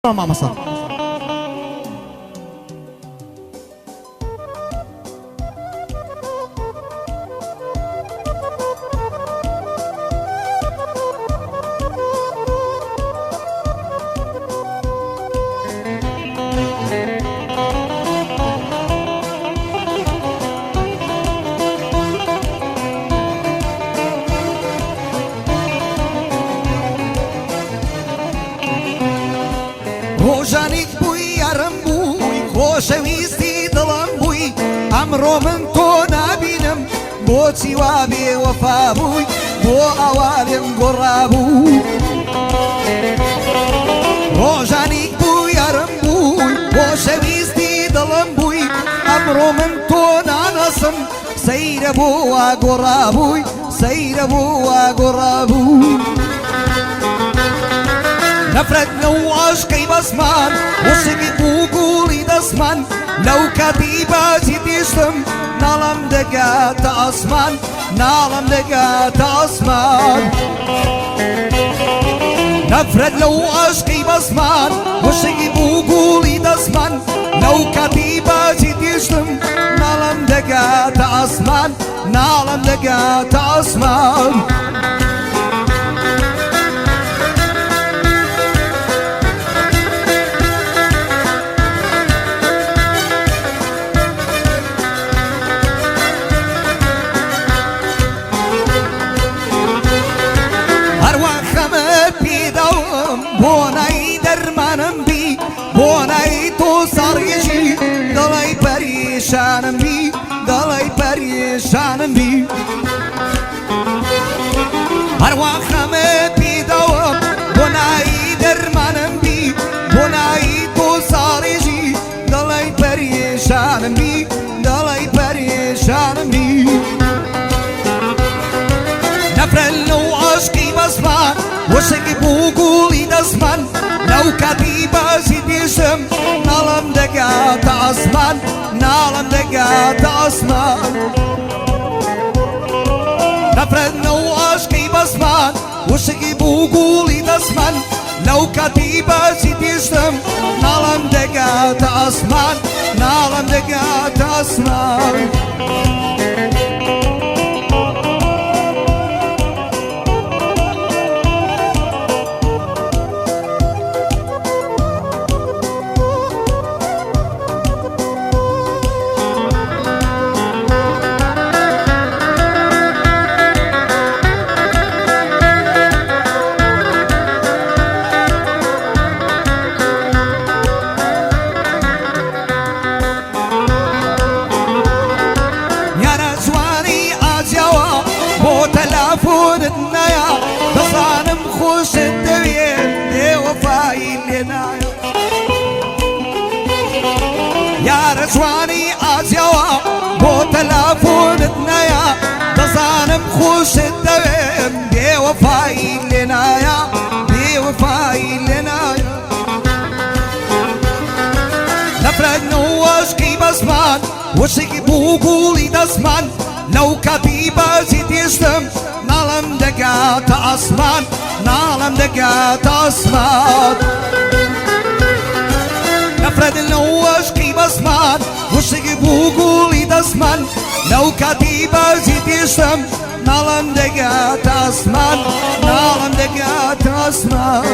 ماما صار ڕۆژانێک بووی یارم بووی خۆشەویستی دڵم بووی ئەمڕۆ من تۆ نابینم بۆچی وا بێوەفا بووی بۆ ئەوانم گۆڕابوو ڕۆژانێک بووی یارم بووی خۆشەویستی دڵم بووی ئەمڕۆ من تۆ نانەسم سەیرە بۆ وا گۆڕابووی سەیرە بۆ وا گۆڕابوو نفرت لو عشقی بسمان وشکی بوگولی دسمان لو کتی بازی دیشتم نالم دگات آسمان نالم دگات آسمان نفرت لو عشقی بسمان وشکی بوگولی دسمان لو کتی بازی دیشتم نالم دگات آسمان نالم دگات آسمان بۆنای دەرمانم بی بۆنای تۆ ساڕێژی دڵی پەریشانم بی دڵی پەریشانم بی هەروە خەمە پێداوم بۆنایی دەرمانم بی بۆنایی تۆ ساڕێژی دڵی پەریشانم بی دڵی پەریشانم بی نەفرەت لەو عاشقی بەسمان وشکی بوگولی دسمان لو کتی بازی دیشم نالم دگات آسمان نالم دگات آسمان نفرت نو عشقی بسمان وشکی بوگولی دسمان لو کتی بازی دیشم نالم دگات آسمان نالم دگات آسمان نایا دەزانم خۆشت دەوێت بێوەفایی لێ نایە یارە جوانی ئازیاوە بۆ تەلافۆنت نایە دەزانم خۆشت دەوێت بێوەفایی لێ نایە بێوەفایی لێ نایە نەفرەت نەوەشکی بەسمان وشکی بوگولی دەسمان لەو کاتی بازی دیشتم نالم دگات آسمان نالم دگات آسمان نفرت لو عشقی بسمان وشکی بوگولی دسمان لو کتی بازی دیشتم نالم دگات آسمان نالم دگات آسمان